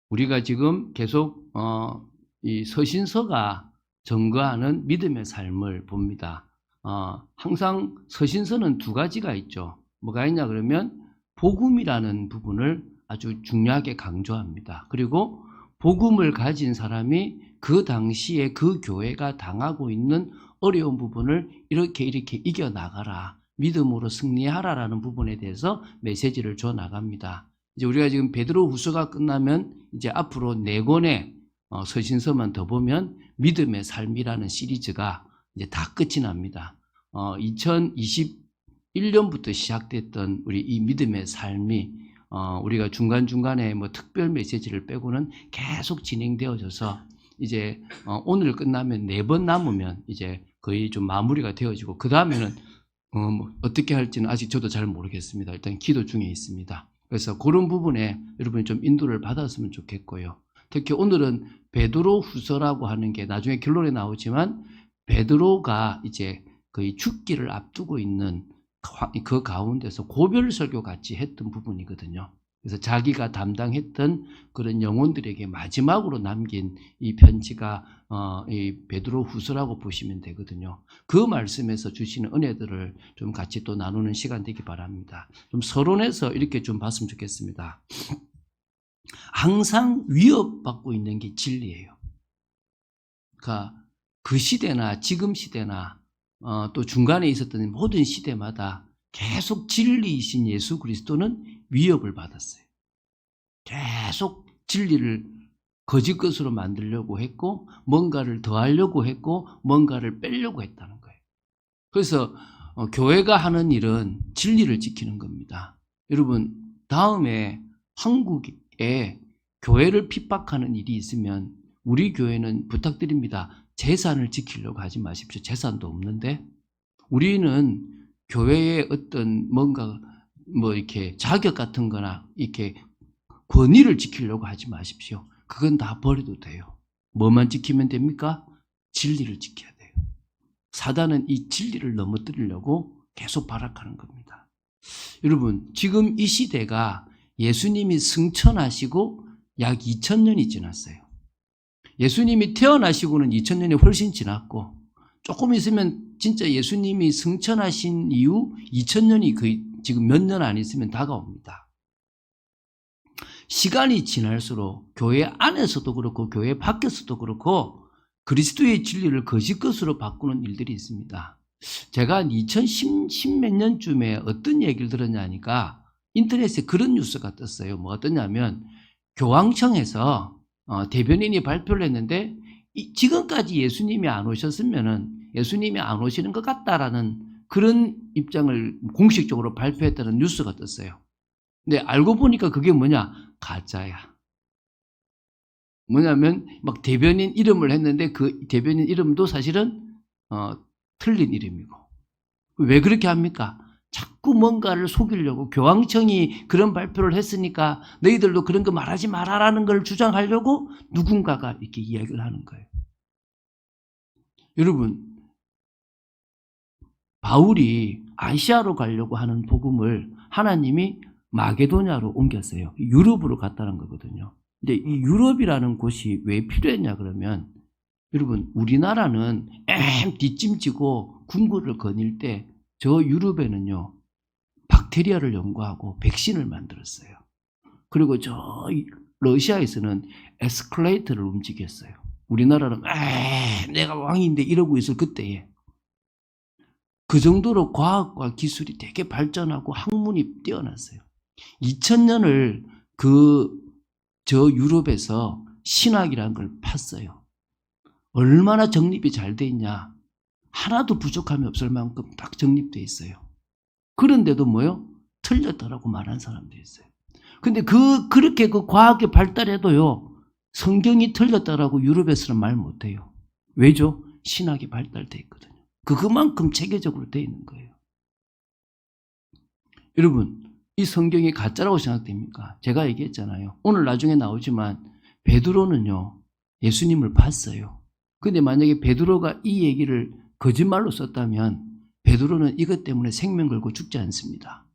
우리가 지금 계속 이 서신서가 증거하는 믿음의 삶을 봅니다. 항상 서신서는 두 가지가 있죠. 뭐가 있냐 그러면 복음이라는 부분을 아주 중요하게 강조합니다. 그리고 복음을 가진 사람이 그 당시에 그 교회가 당하고 있는 어려운 부분을 이렇게 이겨나가라. 믿음으로 승리하라라는 부분에 대해서 메시지를 줘 나갑니다. 이제 우리가 지금 베드로 후서가 끝나면 이제 앞으로 4권의 서신서만 더 보면 믿음의 삶이라는 시리즈가 이제 다 끝이 납니다. 2021년부터 시작됐던 우리 이 믿음의 삶이 우리가 중간중간에 뭐 특별 메시지를 빼고는 계속 진행되어져서 이제 오늘 끝나면 4번 남으면 이제 거의 좀 마무리가 되어지고 그 다음에는 뭐 어떻게 할지는 아직 저도 잘 모르겠습니다. 일단 기도 중에 있습니다. 그래서 그런 부분에 여러분이 좀 인도를 받았으면 좋겠고요. 특히 오늘은 베드로 후서라고 하는 게 나중에 결론에 나오지만 베드로가 이제 거의 죽기를 앞두고 있는 그 가운데서 고별 설교 같이 했던 부분이거든요. 그래서 자기가 담당했던 그런 영혼들에게 마지막으로 남긴 이 편지가 이 베드로 후서라고 보시면 되거든요. 그 말씀에서 주시는 은혜들을 좀 같이 또 나누는 시간 되기 바랍니다. 좀 서론에서 이렇게 좀 봤으면 좋겠습니다. 항상 위협받고 있는 게 진리예요. 그러니까 그 시대나 지금 시대나 또 중간에 있었던 모든 시대마다 계속 진리이신 예수 그리스도는 위협을 받았어요. 계속 진리를 거짓 것으로 만들려고 했고 뭔가를 더하려고 했고 뭔가를 빼려고 했다는 거예요. 그래서 교회가 하는 일은 진리를 지키는 겁니다. 여러분 다음에 한국에 교회를 핍박하는 일이 있으면 우리 교회는 부탁드립니다. 재산을 지키려고 하지 마십시오. 재산도 없는데 우리는 교회의 어떤 뭔가 뭐 이렇게 자격 같은 거나 이렇게 권위를 지키려고 하지 마십시오. 그건 다 버려도 돼요. 뭐만 지키면 됩니까? 진리를 지켜야 돼요. 사단은 이 진리를 넘어뜨리려고 계속 발악하는 겁니다. 여러분 지금 이 시대가 예수님이 승천하시고 약 2000년이 지났어요. 예수님이 태어나시고는 2000년이 훨씬 지났고 조금 있으면 진짜 예수님이 승천하신 이후 2000년이 거의 지금 몇 년 안 있으면 다가옵니다. 시간이 지날수록 교회 안에서도 그렇고 교회 밖에서도 그렇고 그리스도의 진리를 거짓 것으로 바꾸는 일들이 있습니다. 제가 2010 몇 년쯤에 어떤 얘기를 들었냐니까 인터넷에 그런 뉴스가 떴어요. 뭐 어떠냐면 교황청에서 대변인이 발표를 했는데 지금까지 예수님이 안 오셨으면은 예수님이 안 오시는 것 같다라는 그런 입장을 공식적으로 발표했다는 뉴스가 떴어요. 근데 알고 보니까 그게 뭐냐? 가짜야. 뭐냐면 막 대변인 이름을 했는데 그 대변인 이름도 사실은 틀린 이름이고. 왜 그렇게 합니까? 자꾸 뭔가를 속이려고 교황청이 그런 발표를 했으니까 너희들도 그런 거 말하지 말아라는 걸 주장하려고 누군가가 이렇게 이야기를 하는 거예요. 여러분 바울이 아시아로 가려고 하는 복음을 하나님이 마게도냐로 옮겼어요. 유럽으로 갔다는 거거든요. 근데 이 유럽이라는 곳이 왜 필요했냐 그러면 여러분 우리나라는 뒷짐지고 궁궐을 거닐 때 저 유럽에는요 박테리아를 연구하고 백신을 만들었어요. 그리고 저 러시아에서는 에스컬레이터를 움직였어요. 우리나라는 내가 왕인데 이러고 있을 그때에 그 정도로 과학과 기술이 되게 발전하고 학문이 뛰어났어요. 2000년을 저 유럽에서 신학이라는 걸 팠어요. 얼마나 정립이 잘 돼 있냐. 하나도 부족함이 없을 만큼 딱 정립돼 있어요. 그런데도 뭐요? 틀렸다라고 말한 사람도 있어요. 근데 그렇게 그 과학이 발달해도요, 성경이 틀렸다라고 유럽에서는 말 못해요. 왜죠? 신학이 발달돼 있거든요. 그만큼 체계적으로 돼 있는 거예요. 여러분, 이 성경이 가짜라고 생각됩니까? 제가 얘기했잖아요. 오늘 나중에 나오지만 베드로는요, 예수님을 봤어요. 근데 만약에 베드로가 이 얘기를 거짓말로 썼다면 베드로는 이것 때문에 생명 걸고 죽지 않습니다.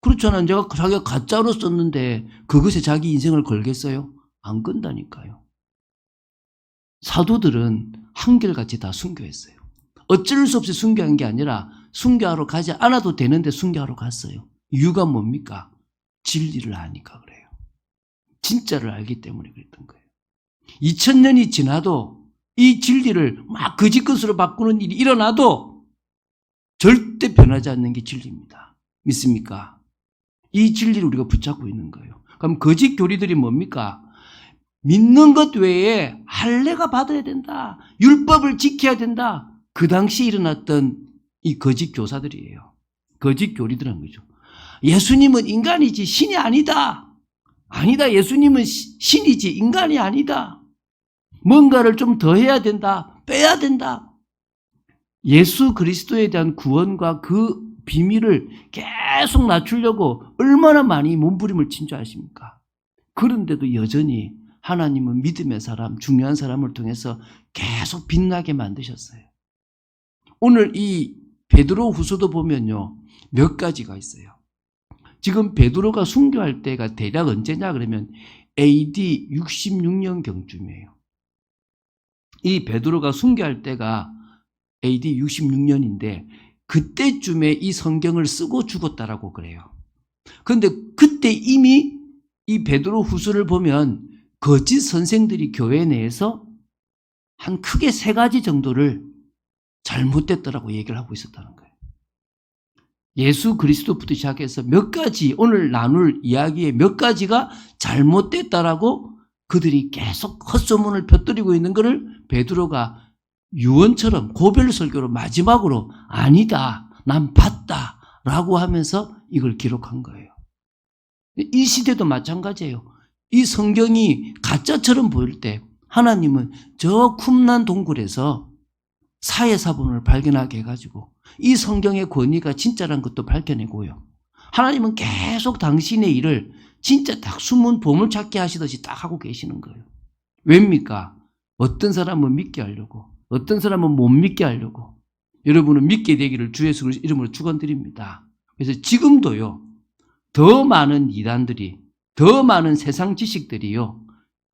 그렇잖아요. 자기가 가짜로 썼는데 그것에 자기 인생을 걸겠어요? 안 건다니까요. 사도들은 한결같이 다 순교했어요. 어쩔 수 없이 순교한 게 아니라 순교하러 가지 않아도 되는데 순교하러 갔어요. 이유가 뭡니까? 진리를 아니까 그래요. 진짜를 알기 때문에 그랬던 거예요. 2000년이 지나도 이 진리를 막 거짓 것으로 바꾸는 일이 일어나도 절대 변하지 않는 게 진리입니다. 믿습니까? 이 진리를 우리가 붙잡고 있는 거예요. 그럼 거짓 교리들이 뭡니까? 믿는 것 외에 할례가 받아야 된다. 율법을 지켜야 된다. 그 당시 일어났던 이 거짓 교사들이에요. 거짓 교리들은 거죠. 예수님은 인간이지 신이 아니다. 아니다. 예수님은 신이지 인간이 아니다. 뭔가를 좀 더 해야 된다. 빼야 된다. 예수 그리스도에 대한 구원과 그 비밀을 계속 낮추려고 얼마나 많이 몸부림을 친 줄 아십니까? 그런데도 여전히 하나님은 믿음의 사람, 중요한 사람을 통해서 계속 빛나게 만드셨어요. 오늘 이 베드로 후서도 보면요, 몇 가지가 있어요. 지금 베드로가 순교할 때가 대략 언제냐 그러면 AD 66년경쯤이에요. 이 베드로가 순교할 때가 AD 66년인데 그때쯤에 이 성경을 쓰고 죽었다라고 그래요. 그런데 그때 이미 이 베드로 후서를 보면 거짓 선생들이 교회 내에서 한 크게 3가지 정도를 잘못됐더라고 얘기를 하고 있었다는 거예요. 예수 그리스도부터 시작해서 몇 가지, 오늘 나눌 이야기의 몇 가지가 잘못됐다라고 그들이 계속 헛소문을 펴뜨리고 있는 것을 베드로가 유언처럼 고별 설교로 마지막으로 아니다, 난 봤다 라고 하면서 이걸 기록한 거예요. 이 시대도 마찬가지예요. 이 성경이 가짜처럼 보일 때 하나님은 저 쿰난 동굴에서 사회사본을 발견하게 해가지고 이 성경의 권위가 진짜란 것도 밝혀내고요. 하나님은 계속 당신의 일을 진짜 딱 숨은 보물찾기 하시듯이 딱 하고 계시는 거예요. 왜입니까? 어떤 사람은 믿게 하려고, 어떤 사람은 못 믿게 하려고. 여러분은 믿게 되기를 주 예수 그리스도 이름으로 축원드립니다. 그래서 지금도요, 더 많은 이단들이, 더 많은 세상 지식들이요,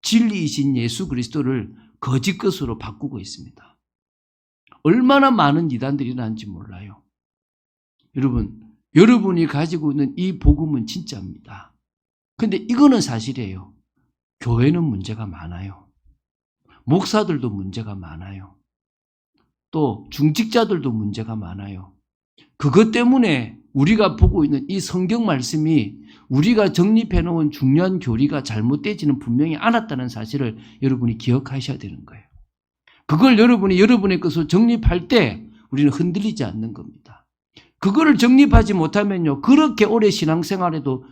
진리이신 예수 그리스도를 거짓 것으로 바꾸고 있습니다. 얼마나 많은 이단들이 일어난지 몰라요. 여러분, 여러분이 가지고 있는 이 복음은 진짜입니다. 근데 이거는 사실이에요. 교회는 문제가 많아요. 목사들도 문제가 많아요. 또 중직자들도 문제가 많아요. 그것 때문에 우리가 보고 있는 이 성경 말씀이 우리가 정립해 놓은 중요한 교리가 잘못되지는 분명히 않았다는 사실을 여러분이 기억하셔야 되는 거예요. 그걸 여러분이 여러분의 것으로 정립할 때 우리는 흔들리지 않는 겁니다. 그거를 정립하지 못하면요, 그렇게 오래 신앙생활에도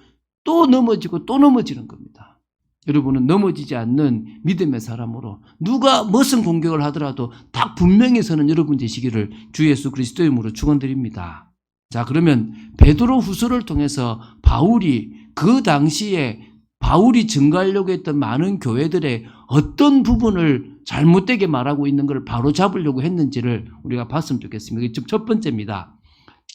또 넘어지고 또 넘어지는 겁니다. 여러분은 넘어지지 않는 믿음의 사람으로 누가 무슨 공격을 하더라도 딱 분명히 서는 여러분 되시기를 주 예수 그리스도의 이름으로 축원드립니다. 자, 그러면 베드로 후서를 통해서 바울이 그 당시에 바울이 증거하려고 했던 많은 교회들의 어떤 부분을 잘못되게 말하고 있는 걸 바로 잡으려고 했는지를 우리가 봤으면 좋겠습니다. 이게 첫 번째입니다.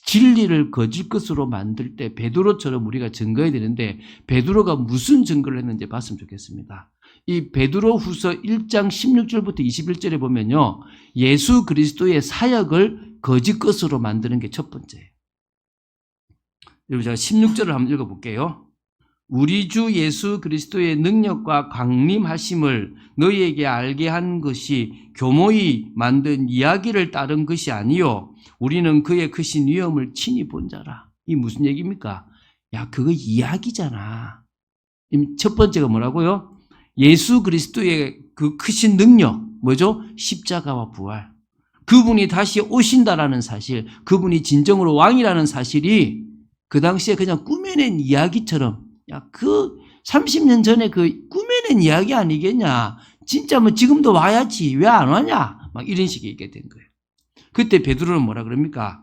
진리를 거짓 것으로 만들 때 베드로처럼 우리가 증거해야 되는데 베드로가 무슨 증거를 했는지 봤으면 좋겠습니다. 이 베드로 후서 1장 16절부터 21절에 보면요, 예수 그리스도의 사역을 거짓 것으로 만드는 게 첫 번째예요. 여러분, 제가 16절을 한번 읽어볼게요. 우리 주 예수 그리스도의 능력과 강림하심을 너희에게 알게 한 것이 교모히 만든 이야기를 따른 것이 아니요 우리는 그의 크신 위엄을 친히 본 자라. 이 무슨 얘기입니까? 야, 그거 이야기잖아. 첫 번째가 뭐라고요? 예수 그리스도의 그 크신 능력, 뭐죠? 십자가와 부활. 그분이 다시 오신다라는 사실, 그분이 진정으로 왕이라는 사실이 그 당시에 그냥 꾸며낸 이야기처럼, 야, 그 30년 전에 그 꾸며낸 이야기 아니겠냐? 진짜 뭐 지금도 와야지. 왜 안 와냐? 막 이런 식의 얘기가 된 거예요. 그때 베드로는 뭐라 그럽니까?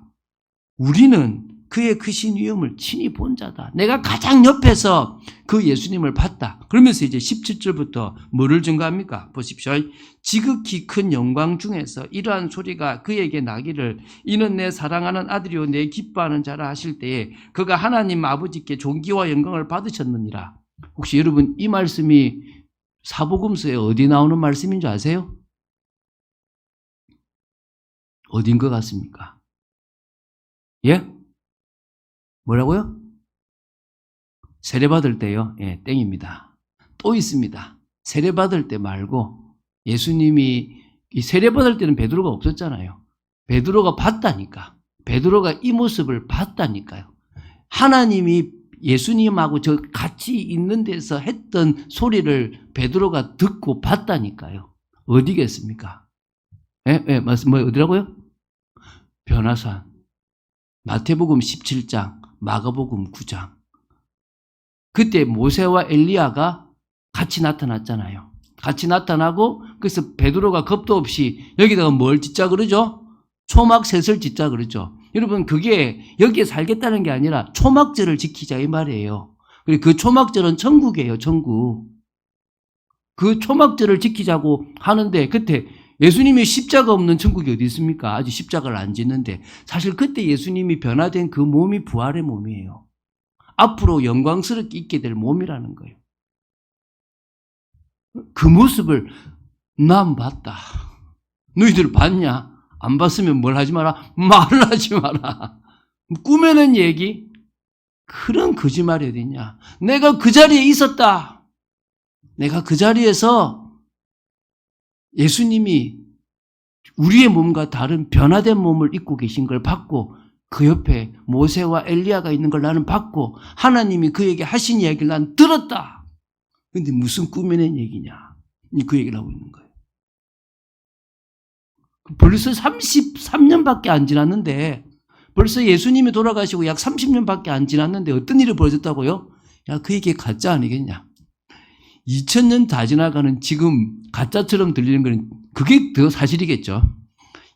우리는 그의 크신 위엄을 친히 본 자다. 내가 가장 옆에서 그 예수님을 봤다. 그러면서 이제 17절부터 뭐를 증거합니까? 보십시오. 지극히 큰 영광 중에서 이러한 소리가 그에게 나기를 이는 내 사랑하는 아들이요 내 기뻐하는 자라 하실 때에 그가 하나님 아버지께 존귀와 영광을 받으셨느니라. 혹시 여러분 이 말씀이 사복음서에 어디 나오는 말씀인 줄 아세요? 어딘 것 같습니까? 예? 뭐라고요? 세례받을 때요? 예, 땡입니다. 또 있습니다. 세례받을 때 말고 예수님이 이 세례받을 때는 베드로가 없었잖아요. 베드로가 봤다니까. 베드로가 이 모습을 봤다니까요. 하나님이 예수님하고 저 같이 있는 데서 했던 소리를 베드로가 듣고 봤다니까요. 어디겠습니까? 예, 말씀, 어디라고요? 변화산. 마태복음 17장, 마가복음 9장. 그때 모세와 엘리야가 같이 나타났잖아요. 같이 나타나고 그래서 베드로가 겁도 없이 여기다가 뭘 짓자 그러죠? 초막셋을 짓자 그러죠. 여러분 그게 여기에 살겠다는 게 아니라 초막절을 지키자 이 말이에요. 그리고 그 초막절은 천국이에요. 천국. 그 초막절을 지키자고 하는데 그때 예수님이 십자가 없는 천국이 어디 있습니까? 아직 십자가를 안 짓는데 사실 그때 예수님이 변화된 그 몸이 부활의 몸이에요. 앞으로 영광스럽게 있게 될 몸이라는 거예요. 그 모습을 난 봤다. 너희들 봤냐? 안 봤으면 뭘 하지 마라? 말을 하지 마라. 꾸며낸 얘기? 그런 거짓말이 어딨냐? 내가 그 자리에 있었다. 내가 그 자리에서 예수님이 우리의 몸과 다른 변화된 몸을 입고 계신 걸 봤고 그 옆에 모세와 엘리야가 있는 걸 나는 봤고 하나님이 그에게 하신 이야기를 난 들었다. 근데 무슨 꾸며낸 얘기냐? 그 얘기를 하고 있는 거예요. 벌써 33년밖에 안 지났는데 벌써 예수님이 돌아가시고 약 30년밖에 안 지났는데 어떤 일이 벌어졌다고요? 야, 그 얘기 가짜 아니겠냐? 2000년 다 지나가는 지금 가짜처럼 들리는 건 그게 더 사실이겠죠.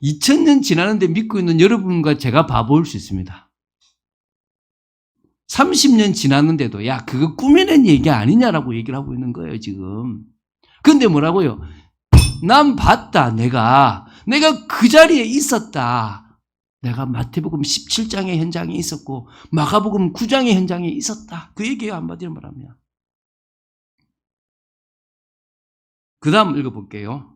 2000년 지나는데 믿고 있는 여러분과 제가 바보일 수 있습니다. 30년 지났는데도 야 그거 꾸며낸 얘기 아니냐라고 얘기를 하고 있는 거예요 지금. 그런데 뭐라고요? 난 봤다. 내가 그 자리에 있었다. 내가 마태복음 17장의 현장에 있었고 마가복음 9장의 현장에 있었다. 그 얘기예요. 한마디로 말하면. 그 다음 읽어볼게요.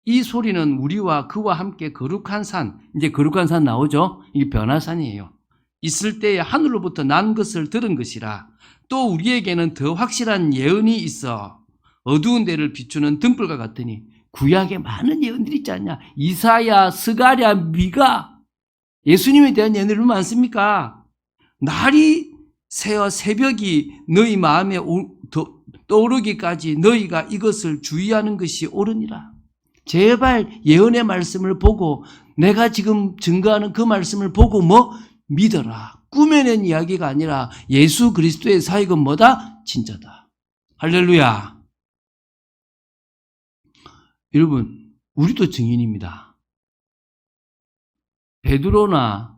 이 소리는 우리와 그와 함께 거룩한 산, 이제 거룩한 산 나오죠? 이게 변화산이에요. 있을 때에 하늘로부터 난 것을 들은 것이라. 또 우리에게는 더 확실한 예언이 있어 어두운 데를 비추는 등불과 같으니 구약에 많은 예언들이 있지 않냐? 이사야, 스가랴, 미가 예수님에 대한 예언들이 많습니까? 날이 새어 새벽이 너희 마음에 떠오르기까지 너희가 이것을 주의하는 것이 옳으니라. 제발 예언의 말씀을 보고 내가 지금 증거하는 그 말씀을 보고 믿어라. 꾸며낸 이야기가 아니라 예수 그리스도의 사역은 뭐다? 진짜다. 할렐루야. 여러분 우리도 증인입니다. 베드로나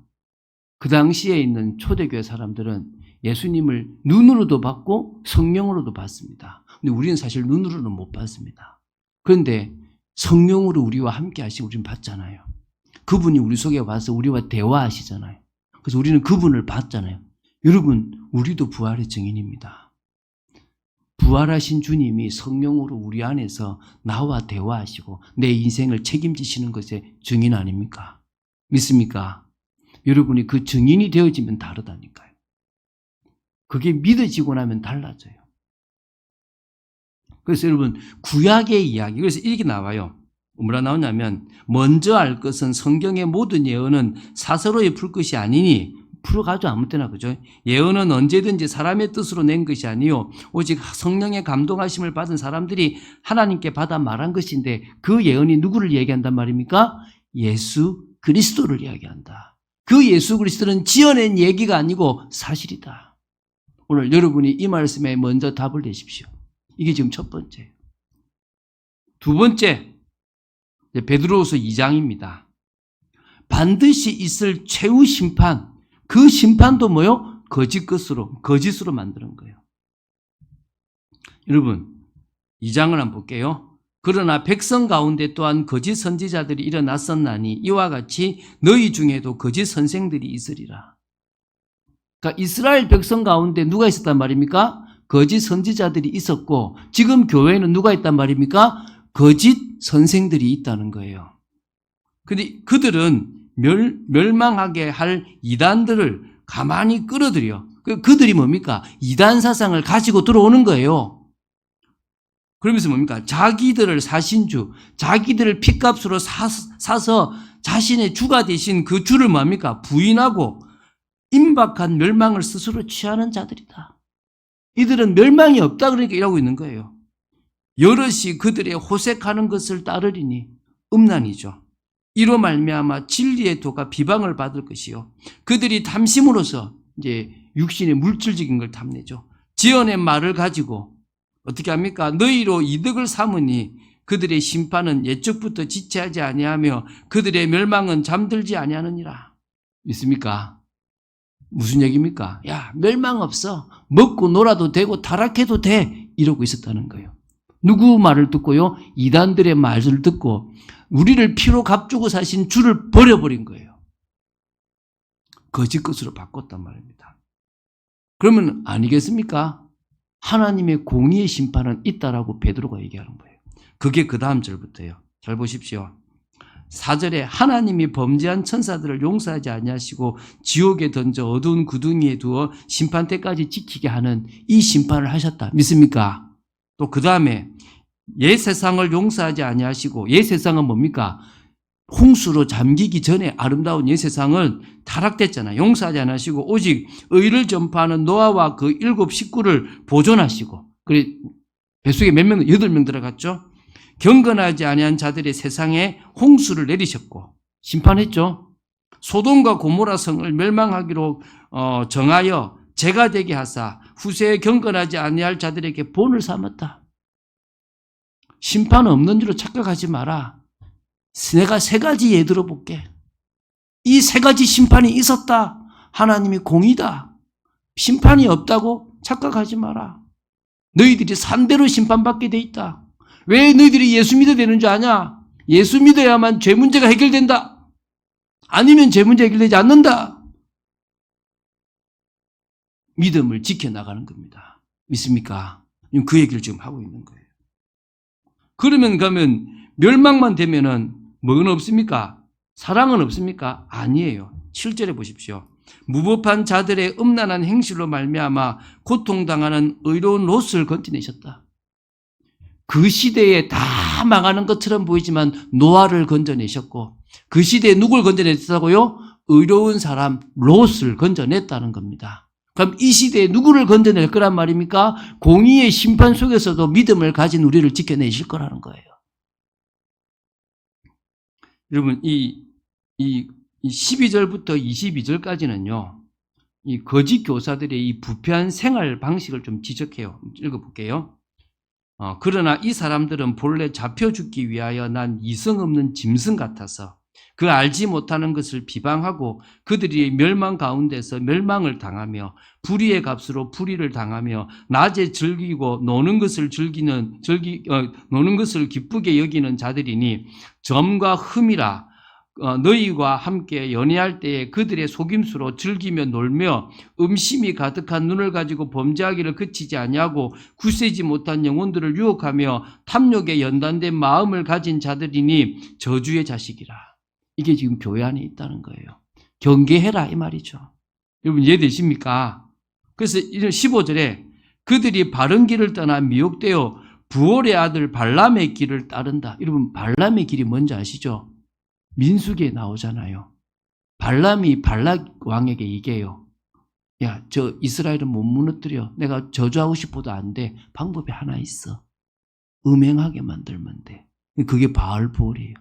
그 당시에 있는 초대교회 사람들은 예수님을 눈으로도 봤고 성령으로도 봤습니다. 근데 우리는 사실 눈으로는 못 봤습니다. 그런데 성령으로 우리와 함께 하시고 우리는 봤잖아요. 그분이 우리 속에 와서 우리와 대화하시잖아요. 그래서 우리는 그분을 봤잖아요. 여러분 우리도 부활의 증인입니다. 부활하신 주님이 성령으로 우리 안에서 나와 대화하시고 내 인생을 책임지시는 것의 증인 아닙니까? 믿습니까? 여러분이 그 증인이 되어지면 다르다니까요. 그게 믿어지고 나면 달라져요. 그래서 여러분 구약의 이야기, 그래서 이렇게 나와요. 뭐라 나오냐면 먼저 알 것은 성경의 모든 예언은 사서로에 풀 것이 아니니 풀어가죠 아무 때나 그죠? 예언은 언제든지 사람의 뜻으로 낸 것이 아니요 오직 성령의 감동하심을 받은 사람들이 하나님께 받아 말한 것인데 그 예언이 누구를 얘기한단 말입니까? 예수 그리스도를 이야기한다. 그 예수 그리스도는 지어낸 얘기가 아니고 사실이다. 오늘 여러분이 이 말씀에 먼저 답을 내십시오. 이게 지금 첫 번째예요. 두 번째, 베드로후서 2장입니다. 반드시 있을 최후 심판, 그 심판도 뭐요? 거짓으로 만드는 거예요. 여러분, 2장을 한번 볼게요. 그러나 백성 가운데 또한 거짓 선지자들이 일어났었나니 이와 같이 너희 중에도 거짓 선생들이 있으리라. 그러니까 이스라엘 백성 가운데 누가 있었단 말입니까? 거짓 선지자들이 있었고, 지금 교회에는 누가 있단 말입니까? 거짓 선생들이 있다는 거예요. 근데 그들은 멸망하게 할 이단들을 가만히 끌어들여. 그들이 뭡니까? 이단 사상을 가지고 들어오는 거예요. 그러면서 뭡니까? 자기들을 사신주, 자기들을 핏값으로 사서 자신의 주가 되신 그 주를 뭡니까? 부인하고 임박한 멸망을 스스로 취하는 자들이다. 이들은 멸망이 없다 그러니까 이러고 있는 거예요. 여럿이 그들의 호색하는 것을 따르리니 음란이죠. 이로 말미암아 진리의 도가 비방을 받을 것이요. 그들이 탐심으로서 이제 육신의 물질적인 걸 탐내죠. 지언의 말을 가지고 어떻게 합니까? 너희로 이득을 삼으니 그들의 심판은 옛적부터 지체하지 아니하며 그들의 멸망은 잠들지 아니하느니라. 있습니까? 무슨 얘기입니까? 야, 멸망 없어. 먹고 놀아도 되고 타락해도 돼. 이러고 있었다는 거예요. 누구 말을 듣고요? 이단들의 말을 듣고 우리를 피로 값주고 사신 주를 버려버린 거예요. 거짓 것으로 바꿨단 말입니다. 그러면 아니겠습니까? 하나님의 공의의 심판은 있다라고 베드로가 얘기하는 거예요. 그게 그 다음 절부터예요. 잘 보십시오. 4절에 하나님이 범죄한 천사들을 용서하지 아니하시고 지옥에 던져 어두운 구덩이에 두어 심판 때까지 지키게 하는 이 심판을 하셨다. 믿습니까? 또 그 다음에 옛 세상을 용서하지 아니하시고, 옛 세상은 뭡니까? 홍수로 잠기기 전에 아름다운 옛 세상은 타락됐잖아요. 용서하지 않으시고 오직 의를 전파하는 노아와 그 7 식구를 보존하시고, 그래 뱃속에 몇 명? 8명 들어갔죠. 경건하지 아니한 자들의 세상에 홍수를 내리셨고 심판했죠. 소돔과 고모라 성을 멸망하기로 정하여 죄가 되게 하사 후세에 경건하지 아니할 자들에게 본을 삼았다. 심판 없는 줄로 착각하지 마라. 내가 3가지 예 들어볼게. 이 3가지 심판이 있었다. 하나님이 공의다. 심판이 없다고 착각하지 마라. 너희들이 산대로 심판받게 돼 있다. 왜 너희들이 예수 믿어야 되는 줄 아냐? 예수 믿어야만 죄 문제가 해결된다. 아니면 죄 문제 해결되지 않는다. 믿음을 지켜나가는 겁니다. 믿습니까? 그 얘기를 지금 하고 있는 거예요. 그러면 멸망만 되면은 뭐는 없습니까? 사랑은 없습니까? 아니에요. 7절에 보십시오. 무법한 자들의 음란한 행실로 말미암아 고통당하는 의로운 롯을 건져내셨다. 그 시대에 다 망하는 것처럼 보이지만 노아를 건져내셨고, 그 시대에 누굴 건져냈다고요? 의로운 사람 롯을 건져냈다는 겁니다. 그럼 이 시대에 누구를 건져낼 거란 말입니까? 공의의 심판 속에서도 믿음을 가진 우리를 지켜내실 거라는 거예요. 여러분, 이 12절부터 22절까지는요, 이 거짓 교사들의 이 부패한 생활 방식을 좀 지적해요. 읽어볼게요. 그러나 이 사람들은 본래 잡혀 죽기 위하여 난 이성 없는 짐승 같아서 그 알지 못하는 것을 비방하고 그들이 멸망 가운데서 멸망을 당하며 불의의 값으로 불의를 당하며 낮에 즐기고 노는 것을 노는 것을 기쁘게 여기는 자들이니 점과 흠이라 너희와 함께 연애할 때에 그들의 속임수로 즐기며 놀며 음심이 가득한 눈을 가지고 범죄하기를 그치지 아니하고 굳세지 못한 영혼들을 유혹하며 탐욕에 연단된 마음을 가진 자들이니 저주의 자식이라. 이게 지금 교회 안에 있다는 거예요. 경계해라 이 말이죠. 여러분 이해되십니까? 그래서 15절에 그들이 바른 길을 떠나 미혹되어 부올의 아들 발람의 길을 따른다. 여러분 발람의 길이 뭔지 아시죠? 민수기에 나오잖아요. 발람이 발락 왕에게 얘기해요. 야, 저 이스라엘은 못 무너뜨려. 내가 저주하고 싶어도 안 돼. 방법이 하나 있어. 음행하게 만들면 돼. 그게 바알부올이에요.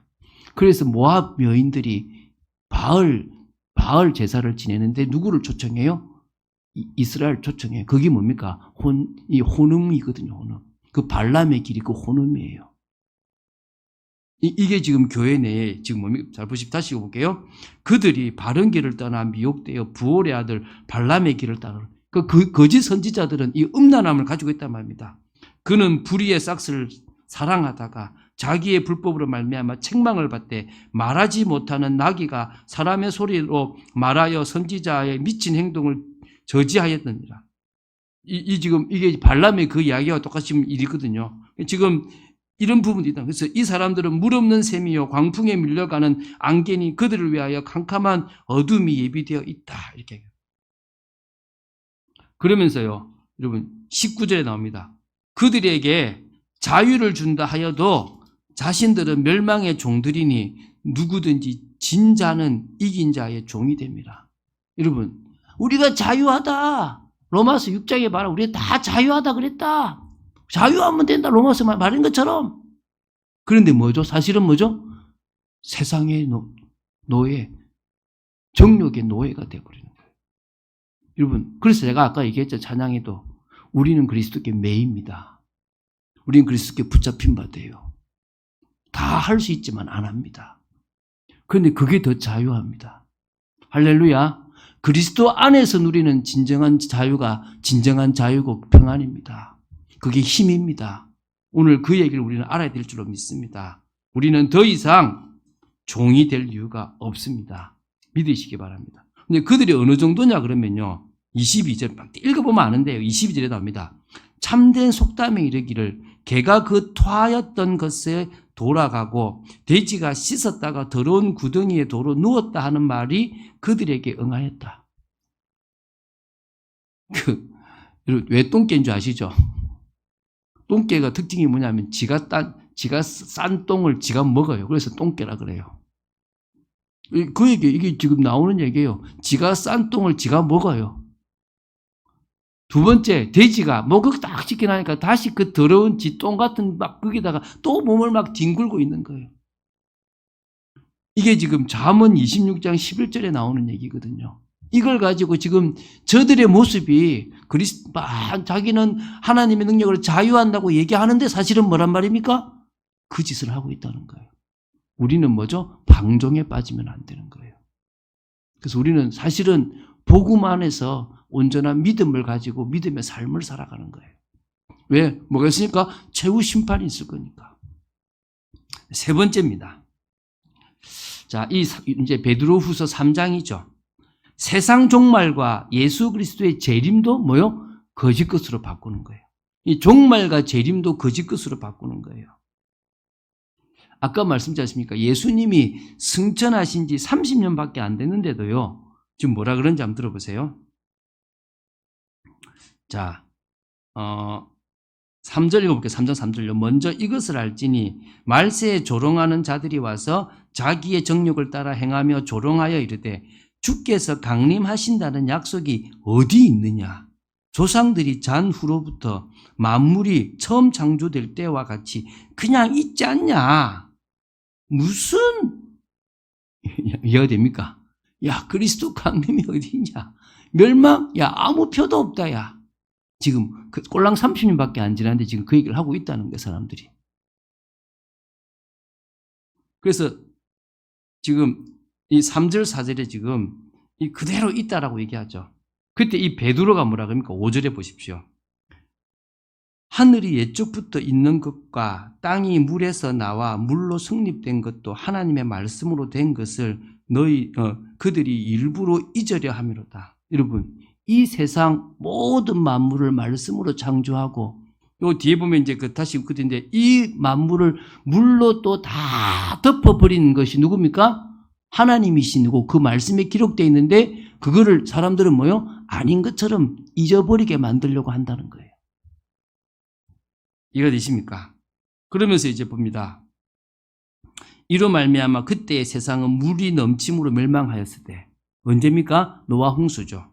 그래서 모압 여인들이 바알 제사를 지내는데 누구를 초청해요? 이스라엘 초청해요. 그게 뭡니까? 혼음이거든요. 혼음. 그 발람의 길이 그 혼음이에요. 이게 지금 교회 내에 지금 잘 보시면 다시 읽어볼게요. 그들이 바른 길을 떠나 미혹되어 부올의 아들 발람의 길을 따르는 그 거짓 선지자들은 이 음란함을 가지고 있단 말입니다. 그는 불의의 싹스를 사랑하다가 자기의 불법으로 말미암아 책망을 받되 말하지 못하는 나귀가 사람의 소리로 말하여 선지자의 미친 행동을 저지하였느니라. 지금 이게 발람의 그 이야기와 똑같이 일이거든요. 지금 이런 부분이 있다. 그래서 이 사람들은 물 없는 샘이요 광풍에 밀려가는 안개니 그들을 위하여 캄캄한 어둠이 예비되어 있다. 이렇게. 그러면서요, 여러분 19절에 나옵니다. 그들에게 자유를 준다 하여도 자신들은 멸망의 종들이니 누구든지 진 자는 이긴 자의 종이 됩니다. 여러분, 우리가 자유하다. 로마서 6장에 말하 우리가 다 자유하다 그랬다. 자유하면 된다. 로마서 말한 것처럼. 그런데 뭐죠? 사실은 뭐죠? 세상의 노예, 정욕의 노예가 되어버리는 거예요. 여러분, 그래서 제가 아까 얘기했죠. 찬양에도 우리는 그리스도께 매입니다. 우리는 그리스도께 붙잡힌 바 돼요. 다 할 수 있지만 안 합니다. 그런데 그게 더 자유합니다. 할렐루야. 그리스도 안에서 누리는 진정한 자유가 진정한 자유고 평안입니다. 그게 힘입니다. 오늘 그 얘기를 우리는 알아야 될 줄로 믿습니다. 우리는 더 이상 종이 될 이유가 없습니다. 믿으시기 바랍니다. 근데 그들이 어느 정도냐 그러면요. 22절 읽어보면 아는데요. 22절에 나옵니다. 참된 속담에 이르기를 개가 그 토하였던 것에 돌아가고 돼지가 씻었다가 더러운 구덩이에 도로 누웠다 하는 말이 그들에게 응하였다. 왜 똥개인 줄 아시죠? 똥개가 특징이 뭐냐면 지가 싼 똥을 지가 먹어요. 그래서 똥개라 그래요. 그 얘기, 이게 지금 나오는 얘기예요. 지가 싼 똥을 지가 먹어요. 두 번째, 돼지가 목을 딱 지켜나니까 다시 그 더러운 지 똥 같은 막 거기다가 또 몸을 막 뒹굴고 있는 거예요. 이게 지금 잠언 26장 11절에 나오는 얘기거든요. 이걸 가지고 지금 저들의 모습이 자기는 하나님의 능력을 자유한다고 얘기하는데 사실은 뭐란 말입니까? 그 짓을 하고 있다는 거예요. 우리는 뭐죠? 방종에 빠지면 안 되는 거예요. 그래서 우리는 사실은 복음 안에서 온전한 믿음을 가지고 믿음의 삶을 살아가는 거예요. 왜? 뭐가 있으니까? 최후 심판이 있을 거니까. 세 번째입니다. 자, 이제 베드로후서 3장이죠. 세상 종말과 예수 그리스도의 재림도 뭐요? 거짓 것으로 바꾸는 거예요. 이 종말과 재림도 거짓 것으로 바꾸는 거예요. 아까 말씀드렸지 않습니까? 예수님이 승천하신 지 30년밖에 안 됐는데도요. 지금 뭐라 그런지 한번 들어보세요. 자, 3절 읽어볼게요. 3장 3절요. 먼저 이것을 알지니 말세에 조롱하는 자들이 와서 자기의 정욕을 따라 행하며 조롱하여 이르되 주께서 강림하신다는 약속이 어디 있느냐? 조상들이 잔 후로부터 만물이 처음 창조될 때와 같이 그냥 있지 않냐? 무슨 이해가 됩니까? 야, 그리스도 강림이 어디 있냐? 멸망? 야, 아무 표도 없다, 야. 지금 꼴랑 30년밖에 안 지났는데 지금 그 얘기를 하고 있다는 거예요, 사람들이. 그래서 지금 이 3절, 4절에 지금 이 그대로 있다라고 얘기하죠. 그때 이 베드로가 뭐라 그럽니까? 5절에 보십시오. 하늘이 옛적부터 있는 것과 땅이 물에서 나와 물로 성립된 것도 하나님의 말씀으로 된 것을 그들이 일부러 잊으려 함이로다. 여러분, 이 세상 모든 만물을 말씀으로 창조하고 요 뒤에 보면 이제 다시 그인데 이 만물을 물로 또 다 덮어버리는 것이 누굽니까? 하나님이시고 그 말씀에 기록되어 있는데 그거를 사람들은 뭐요? 아닌 것처럼 잊어버리게 만들려고 한다는 거예요. 이해가 되십니까? 그러면서 이제 봅니다. 이로 말미암아 그때의 세상은 물이 넘침으로 멸망하였을 때 언제입니까? 노아 홍수죠.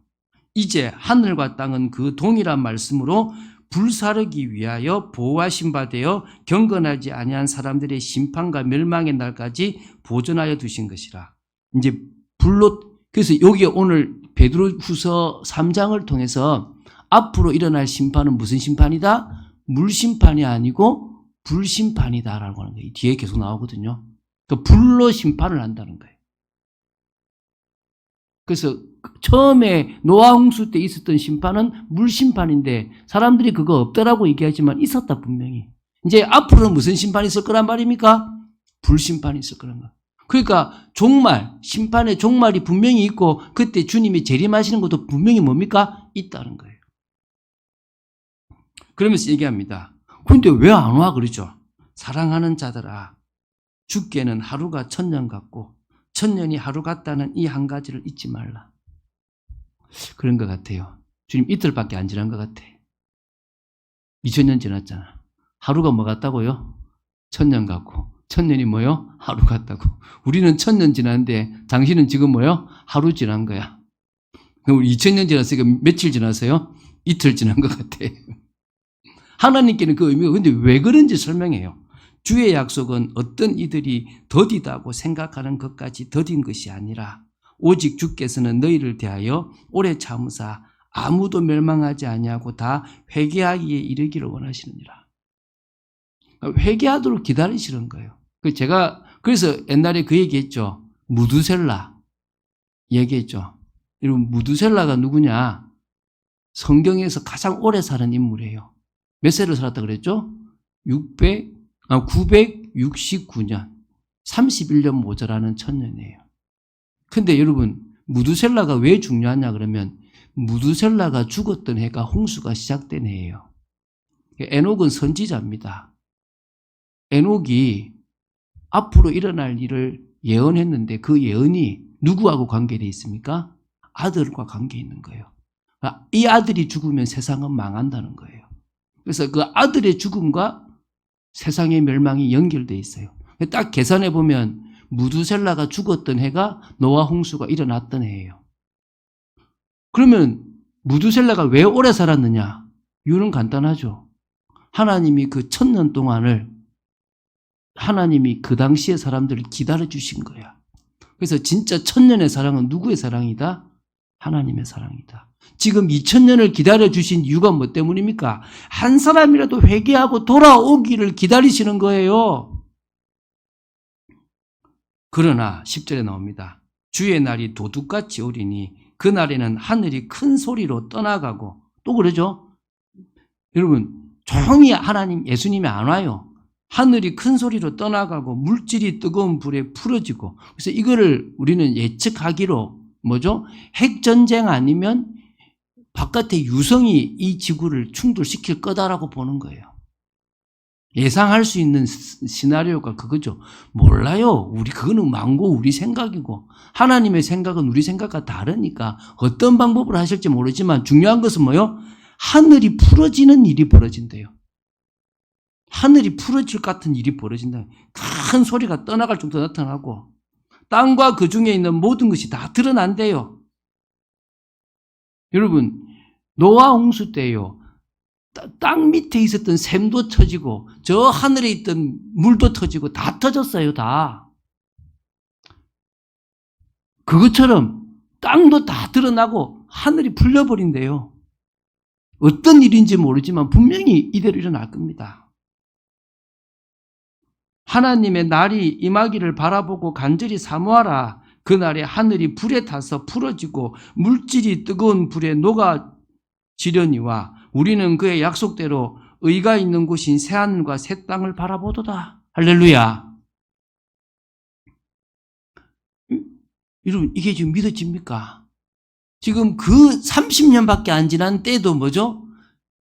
이제 하늘과 땅은 그 동일한 말씀으로 불사르기 위하여 보호하신 바 되어 경건하지 아니한 사람들의 심판과 멸망의 날까지 보존하여 두신 것이라. 이제 그래서 여기 오늘 베드로후서 3장을 통해서 앞으로 일어날 심판은 무슨 심판이다? 물 심판이 아니고 불심판이다라고 하는 거예요. 뒤에 계속 나오거든요. 그 불로 심판을 한다는 거예요. 그래서 처음에 노아 홍수 때 있었던 심판은 물심판인데 사람들이 그거 없다라고 얘기하지만 있었다 분명히. 이제 앞으로는 무슨 심판이 있을 거란 말입니까? 불심판이 있을 거란 말. 그러니까 종말, 심판의 종말이 분명히 있고 그때 주님이 재림하시는 것도 분명히 뭡니까? 있다는 거예요. 그러면서 얘기합니다. 근데 왜 안 와? 그러죠. 사랑하는 자들아, 죽게는 하루가 1000년 같고 1000년이 하루 같다는 이 한 가지를 잊지 말라. 그런 것 같아요. 주님 이틀밖에 안 지난 것 같아. 2000년 지났잖아. 하루가 뭐 같다고요? 1000년 같고 1000년이 뭐요? 하루 같다고. 우리는 1000년 지났는데 당신은 지금 뭐요? 하루 지난 거야. 그럼 우리 2000년 지났으니까 며칠 지났어요? 이틀 지난 것 같아. 하나님께는 그 의미가 근데 왜 그런지 설명해요. 주의 약속은 어떤 이들이 더디다고 생각하는 것까지 더딘 것이 아니라 오직 주께서는 너희를 대하여 오래 참으사 아무도 멸망하지 아니하고 다 회개하기에 이르기를 원하시느니라. 회개하도록 기다리시는 거예요. 제가 그래서 옛날에 그 얘기했죠. 무두셀라 얘기했죠. 여러분 무두셀라가 누구냐? 성경에서 가장 오래 사는 인물이에요. 몇 세를 살았다 그랬죠? 969년 31년 모자라는 천년이에요. 근데 여러분 무두셀라가 왜 중요하냐 그러면 무두셀라가 죽었던 해가 홍수가 시작된 해예요. 에녹은 선지자입니다. 에녹이 앞으로 일어날 일을 예언했는데 그 예언이 누구하고 관계되어 있습니까? 아들과 관계 있는 거예요. 이 아들이 죽으면 세상은 망한다는 거예요. 그래서 그 아들의 죽음과 세상의 멸망이 연결되어 있어요. 딱 계산해 보면 무두셀라가 죽었던 해가 노아 홍수가 일어났던 해예요. 그러면 무두셀라가 왜 오래 살았느냐? 이유는 간단하죠. 하나님이 그 1000년 동안을 하나님이 그 당시의 사람들을 기다려 주신 거야. 그래서 진짜 1000년의 사랑은 누구의 사랑이다? 하나님의 사랑이다. 지금 2000년을 기다려 주신 이유가 뭐 때문입니까? 한 사람이라도 회개하고 돌아오기를 기다리시는 거예요. 그러나 10절에 나옵니다. 주의 날이 도둑같이 오리니 그 날에는 하늘이 큰 소리로 떠나가고 또 그러죠. 여러분 조용히 하나님 예수님이 안 와요. 하늘이 큰 소리로 떠나가고 물질이 뜨거운 불에 풀어지고 그래서 이거를 우리는 예측하기로 뭐죠? 핵전쟁 아니면 바깥의 유성이 이 지구를 충돌시킬 거다라고 보는 거예요. 예상할 수 있는 시나리오가 그거죠. 몰라요. 우리 그거는 망고 우리 생각이고 하나님의 생각은 우리 생각과 다르니까 어떤 방법으로 하실지 모르지만 중요한 것은 뭐요? 하늘이 풀어지는 일이 벌어진대요. 하늘이 풀어질 것 같은 일이 벌어진다. 큰 소리가 떠나갈 정도로 나타나고 땅과 그 중에 있는 모든 것이 다 드러난대요. 여러분 노아 홍수 때요. 땅 밑에 있었던 샘도 터지고 저 하늘에 있던 물도 터지고 다 터졌어요. 다. 그것처럼 땅도 다 드러나고 하늘이 풀려버린대요. 어떤 일인지 모르지만 분명히 이대로 일어날 겁니다. 하나님의 날이 임하기를 바라보고 간절히 사모하라. 그날에 하늘이 불에 타서 풀어지고 물질이 뜨거운 불에 녹아지려니와 우리는 그의 약속대로 의가 있는 곳인 새하늘과 새 땅을 바라보도다. 할렐루야. 여러분 이게 지금 믿어집니까? 지금 그 30년밖에 안 지난 때도 뭐죠?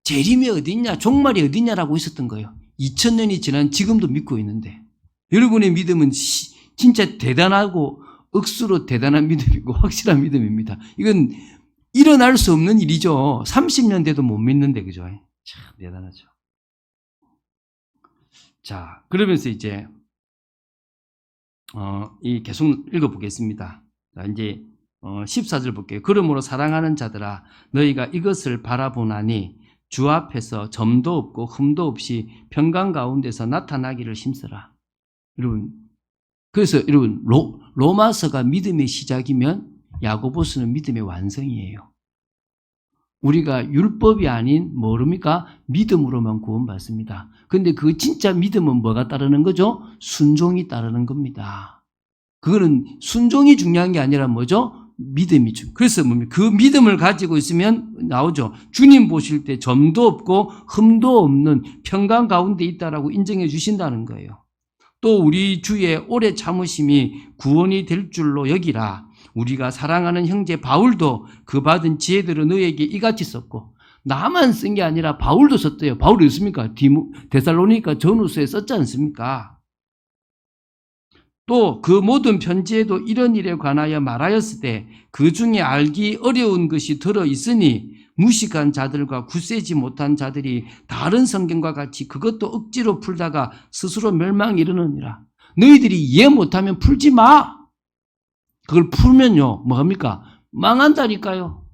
재림이 어딨냐 종말이 어딨냐라고 있었던 거예요. 2000년이 지난 지금도 믿고 있는데 여러분의 믿음은 진짜 대단하고 억수로 대단한 믿음이고 확실한 믿음입니다. 이건 일어날 수 없는 일이죠. 30년 돼도 못 믿는데 그죠? 참 대단하죠. 자 그러면서 이제 이 계속 읽어보겠습니다. 자, 이제 14절 볼게요. 그러므로 사랑하는 자들아 너희가 이것을 바라보나니 주 앞에서 점도 없고 흠도 없이 평강 가운데서 나타나기를 힘쓰라. 여러분 그래서 여러분 로마서가 믿음의 시작이면 야고보서는 믿음의 완성이에요. 우리가 율법이 아닌 모릅니까? 믿음으로만 구원받습니다. 근데 그 진짜 믿음은 뭐가 따르는 거죠? 순종이 따르는 겁니다. 그거는 순종이 중요한 게 아니라 뭐죠? 믿음이 중요해요. 그래서 뭡니까? 그 믿음을 가지고 있으면 나오죠. 주님 보실 때 점도 없고 흠도 없는 평강 가운데 있다라고 인정해 주신다는 거예요. 또 우리 주의 오래 참으심이 구원이 될 줄로 여기라. 우리가 사랑하는 형제 바울도 그 받은 지혜들을 너에게 이같이 썼고, 나만 쓴 게 아니라 바울도 썼대요. 바울이 있습니까? 데살로니가 전후서에 썼지 않습니까? 또 그 모든 편지에도 이런 일에 관하여 말하였을 때 그 중에 알기 어려운 것이 들어있으니 무식한 자들과 굳세지 못한 자들이 다른 성경과 같이 그것도 억지로 풀다가 스스로 멸망에 이르느니라. 너희들이 이해 못하면 풀지 마. 그걸 풀면요 뭐합니까? 망한다니까요.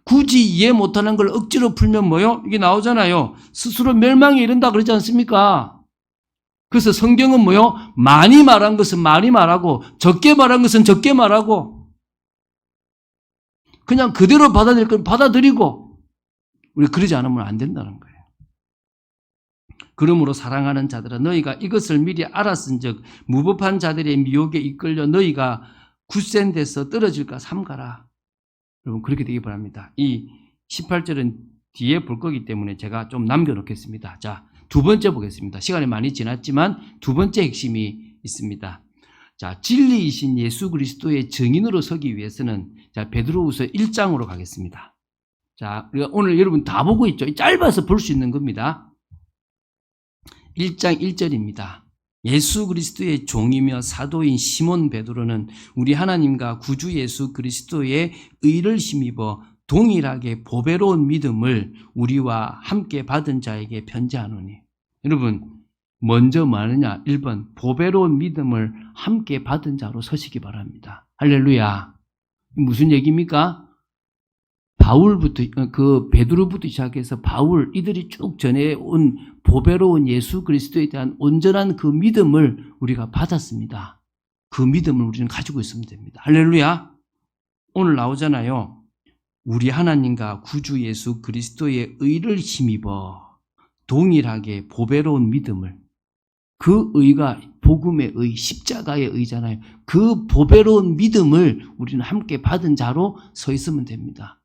굳이 이해 못하는 걸 억지로 풀면 뭐요? 이게 나오잖아요. 스스로 멸망에 이른다 그러지 않습니까? 그래서 성경은 뭐요? 많이 말한 것은 많이 말하고 적게 말한 것은 적게 말하고 그냥 그대로 받아들일 건 받아들이고 우리 그러지 않으면 안 된다는 거예요. 그러므로 사랑하는 자들아 너희가 이것을 미리 알았은즉 무법한 자들의 미혹에 이끌려 너희가 굳센 데서 떨어질까 삼가라. 여러분 그렇게 되기 바랍니다. 이 18절은 뒤에 볼 거기 때문에 제가 좀 남겨놓겠습니다. 자, 두 번째 보겠습니다. 시간이 많이 지났지만 두 번째 핵심이 있습니다. 자, 진리이신 예수 그리스도의 증인으로 서기 위해서는 자, 베드로후서 1장으로 가겠습니다. 자, 우리가 오늘 여러분 다 보고 있죠. 짧아서 볼 수 있는 겁니다. 1장 1절입니다. 예수 그리스도의 종이며 사도인 시몬 베드로는 우리 하나님과 구주 예수 그리스도의 의를 힘입어 동일하게 보배로운 믿음을 우리와 함께 받은 자에게 편지하노니. 여러분 먼저 뭐 하느냐? 1번 보배로운 믿음을 함께 받은 자로 서시기 바랍니다. 할렐루야. 무슨 얘기입니까? 바울부터 베드로부터 시작해서 바울 이들이 쭉 전해온 보배로운 예수 그리스도에 대한 온전한 그 믿음을 우리가 받았습니다. 그 믿음을 우리는 가지고 있으면 됩니다. 할렐루야. 오늘 나오잖아요. 우리 하나님과 구주 예수 그리스도의 의를 힘입어 동일하게 보배로운 믿음을, 그 의가 복음의 의, 십자가의 의잖아요. 그 보배로운 믿음을 우리는 함께 받은 자로 서 있으면 됩니다.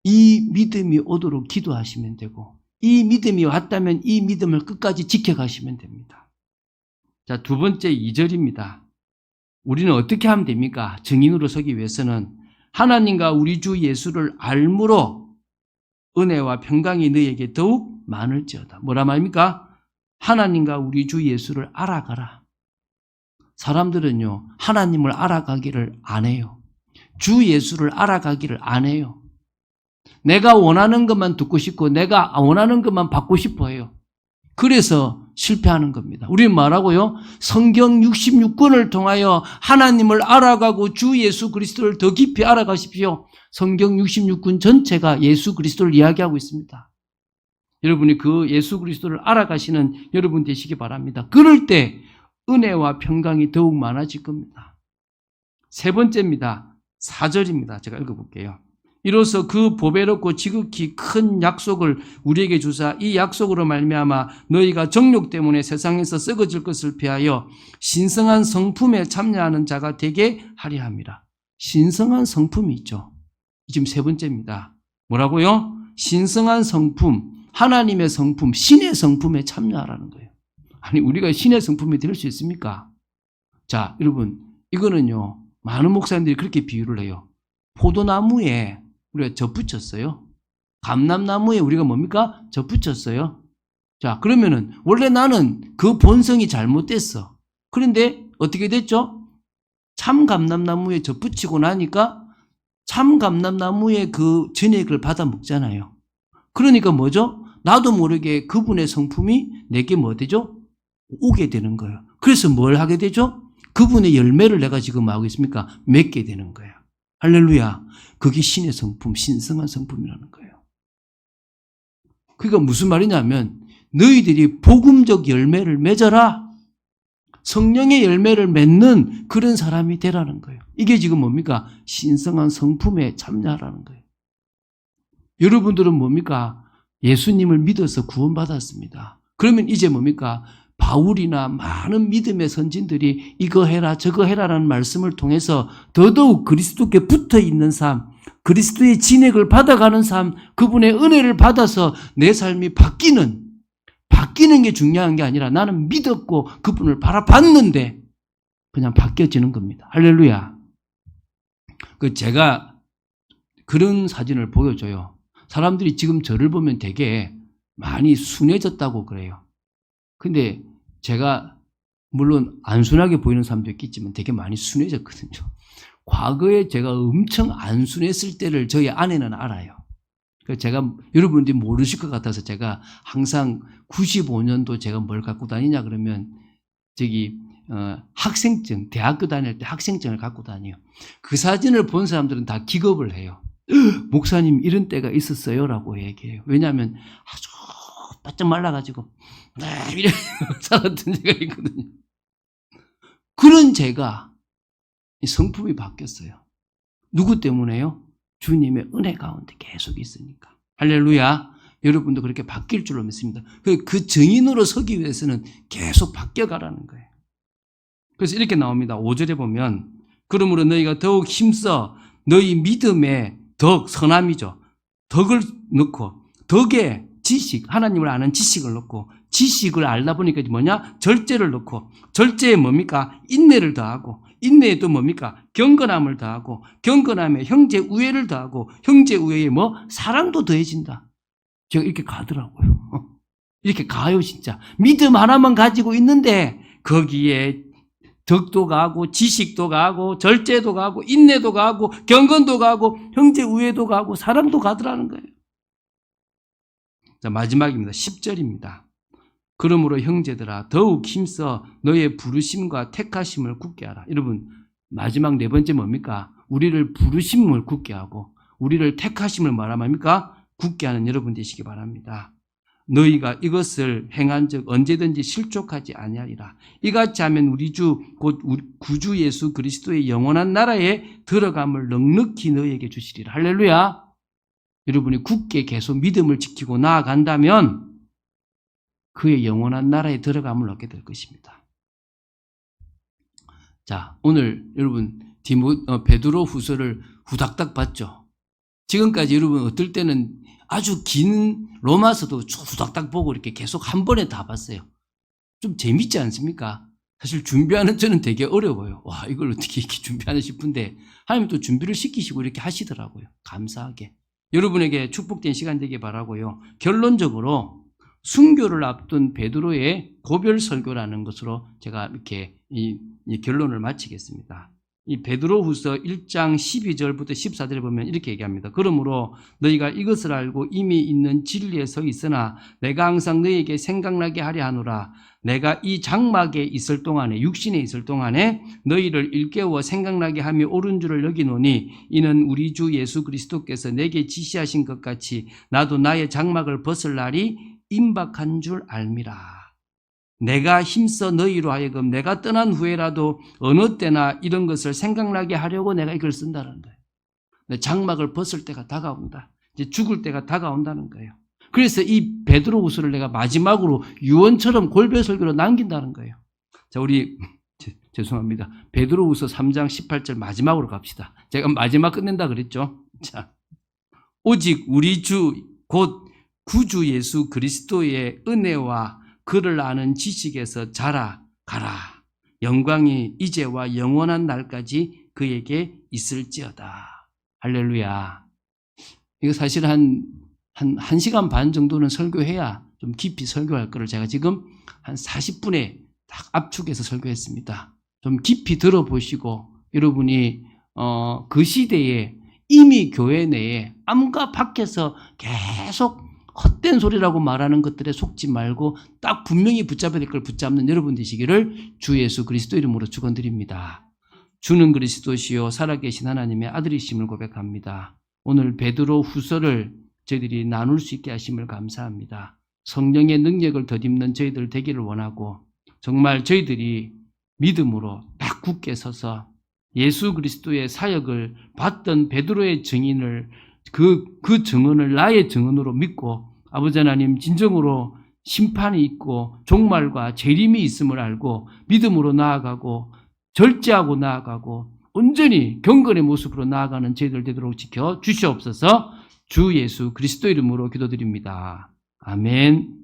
이 믿음이 오도록 기도하시면 되고 이 믿음이 왔다면 이 믿음을 끝까지 지켜가시면 됩니다. 자, 두 번째 2절입니다. 우리는 어떻게 하면 됩니까? 증인으로 서기 위해서는 하나님과 우리 주 예수를 알므로 은혜와 평강이 너희에게 더욱 많을지어다. 뭐라 말입니까? 하나님과 우리 주 예수를 알아가라. 사람들은요 하나님을 알아가기를 안 해요. 주 예수를 알아가기를 안 해요. 내가 원하는 것만 듣고 싶고 내가 원하는 것만 받고 싶어 해요. 그래서 실패하는 겁니다. 우리는 말하고요, 성경 66권을 통하여 하나님을 알아가고 주 예수 그리스도를 더 깊이 알아가십시오. 성경 66권 전체가 예수 그리스도를 이야기하고 있습니다. 여러분이 그 예수 그리스도를 알아가시는 여러분 되시기 바랍니다. 그럴 때 은혜와 평강이 더욱 많아질 겁니다. 세 번째입니다. 4절입니다. 제가 읽어볼게요. 이로써 그 보배롭고 지극히 큰 약속을 우리에게 주사 이 약속으로 말미암아 너희가 정욕 때문에 세상에서 썩어질 것을 피하여 신성한 성품에 참여하는 자가 되게 하려 함이라. 신성한 성품이 있죠. 지금 세 번째입니다. 뭐라고요? 신성한 성품, 하나님의 성품, 신의 성품에 참여하라는 거예요. 아니 우리가 신의 성품이 될 수 있습니까? 자, 여러분 이거는요 많은 목사님들이 그렇게 비유를 해요. 포도나무에 우리가 젖붙였어요. 감람나무에 우리가 뭡니까? 젖붙였어요. 자, 그러면은 원래 나는 그 본성이 잘못됐어. 그런데 어떻게 됐죠? 참 감람나무에 젖붙이고 나니까 참 감람나무의 그 전액을 받아 먹잖아요. 그러니까 뭐죠? 나도 모르게 그분의 성품이 내게 뭐 되죠? 오게 되는 거예요. 그래서 뭘 하게 되죠? 그분의 열매를 내가 지금 하고 있습니까? 맺게 되는 거예요. 할렐루야. 그게 신의 성품, 신성한 성품이라는 거예요. 그러니까 무슨 말이냐면 너희들이 복음적 열매를 맺어라. 성령의 열매를 맺는 그런 사람이 되라는 거예요. 이게 지금 뭡니까? 신성한 성품에 참여하라는 거예요. 여러분들은 뭡니까? 예수님을 믿어서 구원받았습니다. 그러면 이제 뭡니까? 바울이나 많은 믿음의 선진들이 이거 해라 저거 해라라는 말씀을 통해서 더더욱 그리스도께 붙어 있는 삶, 그리스도의 진액을 받아가는 삶, 그분의 은혜를 받아서 내 삶이 바뀌는 게 중요한 게 아니라 나는 믿었고 그분을 바라봤는데 그냥 바뀌어지는 겁니다. 할렐루야. 제가 그런 사진을 보여줘요. 사람들이 지금 저를 보면 되게 많이 순해졌다고 그래요. 근데 제가 물론 안 순하게 보이는 사람도 있겠지만 되게 많이 순해졌거든요. 과거에 제가 엄청 안 순했을 때를 저희 아내는 알아요. 제가 여러분들이 모르실 것 같아서 제가 항상 95년도 제가 뭘 갖고 다니냐 그러면 학생증, 대학교 다닐 때 학생증을 갖고 다녀요. 그 사진을 본 사람들은 다 기겁을 해요. 목사님 이런 때가 있었어요 라고 얘기해요. 왜냐하면 아주 바짝 말라가지고 이래 살았던 제가 있거든요. 그런 제가 성품이 바뀌었어요. 누구 때문에요? 주님의 은혜 가운데 계속 있으니까. 할렐루야. 여러분도 그렇게 바뀔 줄로 믿습니다. 그 증인으로 서기 위해서는 계속 바뀌어가라는 거예요. 그래서 이렇게 나옵니다. 5절에 보면 그러므로 너희가 더욱 힘써 너희 믿음에 덕, 선함이죠. 덕을 넣고 덕에 지식, 하나님을 아는 지식을 넣고 지식을 알다 보니까 뭐냐? 절제를 넣고 절제에 뭡니까? 인내를 더하고 인내에 또 뭡니까? 경건함을 더하고 경건함에 형제 우애를 더하고 형제 우애에 사랑도 더해진다. 제가 이렇게 가더라고요. 이렇게 가요 진짜. 믿음 하나만 가지고 있는데 거기에 덕도 가고 지식도 가고 절제도 가고 인내도 가고 경건도 가고 형제 우애도 가고 사랑도 가더라는 거예요. 자, 마지막입니다. 10절입니다. 그러므로 형제들아 더욱 힘써 너의 부르심과 택하심을 굳게 하라. 여러분 마지막 네 번째 뭡니까? 우리를 부르심을 굳게 하고 우리를 택하심을 말합니까? 굳게 하는 여러분 되시기 바랍니다. 너희가 이것을 행한 적 언제든지 실족하지 아니하리라. 이같이 하면 우리 주 곧 구주 예수 그리스도의 영원한 나라에 들어감을 넉넉히 너희에게 주시리라. 할렐루야. 여러분이 굳게 계속 믿음을 지키고 나아간다면 그의 영원한 나라에 들어감을 얻게 될 것입니다. 자, 오늘 여러분 베드로 후서를 후닥닥 봤죠. 지금까지 여러분 어떨 때는 아주 긴 로마서도 후닥닥 보고 이렇게 계속 한 번에 다 봤어요. 좀 재밌지 않습니까? 사실 준비하는 저는 되게 어려워요. 와, 이걸 어떻게 이렇게 준비하나 싶은데 하나님 또 준비를 시키시고 이렇게 하시더라고요. 감사하게. 여러분에게 축복된 시간 되길 바라고요. 결론적으로 순교를 앞둔 베드로의 고별 설교라는 것으로 제가 이렇게 이 결론을 마치겠습니다. 이 베드로후서 1장 12절부터 14절에 보면 이렇게 얘기합니다. 그러므로 너희가 이것을 알고 이미 있는 진리에 서 있으나 내가 항상 너희에게 생각나게 하려 하노라. 내가 이 장막에 있을 동안에 육신에 있을 동안에 너희를 일깨워 생각나게 함이 옳은 줄을 여기노니 이는 우리 주 예수 그리스도께서 내게 지시하신 것 같이 나도 나의 장막을 벗을 날이 임박한 줄 알미라. 내가 힘써 너희로 하여금 내가 떠난 후에라도 어느 때나 이런 것을 생각나게 하려고 내가 이걸 쓴다는 거예요. 내 장막을 벗을 때가 다가온다. 이제 죽을 때가 다가온다는 거예요. 그래서 이 베드로후서를 내가 마지막으로 유언처럼 골배설교로 남긴다는 거예요. 자, 우리 죄송합니다. 베드로후서 3장 18절 마지막으로 갑시다. 제가 마지막 끝낸다 그랬죠. 자, 오직 우리 주 곧 구주 예수 그리스도의 은혜와 그를 아는 지식에서 자라가라. 영광이 이제와 영원한 날까지 그에게 있을지어다. 할렐루야. 이거 사실 한 1시간 반 정도는 설교해야 좀 깊이 설교할 거를 제가 지금 한 40분에 딱 압축해서 설교했습니다. 좀 깊이 들어보시고 여러분이 그 시대에 이미 교회 내에 암과 밖에서 계속 헛된 소리라고 말하는 것들에 속지 말고 딱 분명히 붙잡아야 될 걸 붙잡는 여러분 되시기를 주 예수 그리스도 이름으로 축원드립니다. 주는 그리스도시요 살아계신 하나님의 아들이심을 고백합니다. 오늘 베드로 후서를 저희들이 나눌 수 있게 하심을 감사합니다. 성령의 능력을 덧입는 저희들 되기를 원하고 정말 저희들이 믿음으로 딱 굳게 서서 예수 그리스도의 사역을 받던 베드로의 증인을 그 증언을 나의 증언으로 믿고 아버지 하나님 진정으로 심판이 있고 종말과 재림이 있음을 알고 믿음으로 나아가고 절제하고 나아가고 온전히 경건의 모습으로 나아가는 저희들 되도록 지켜 주시옵소서. 주 예수 그리스도 이름으로 기도드립니다. 아멘.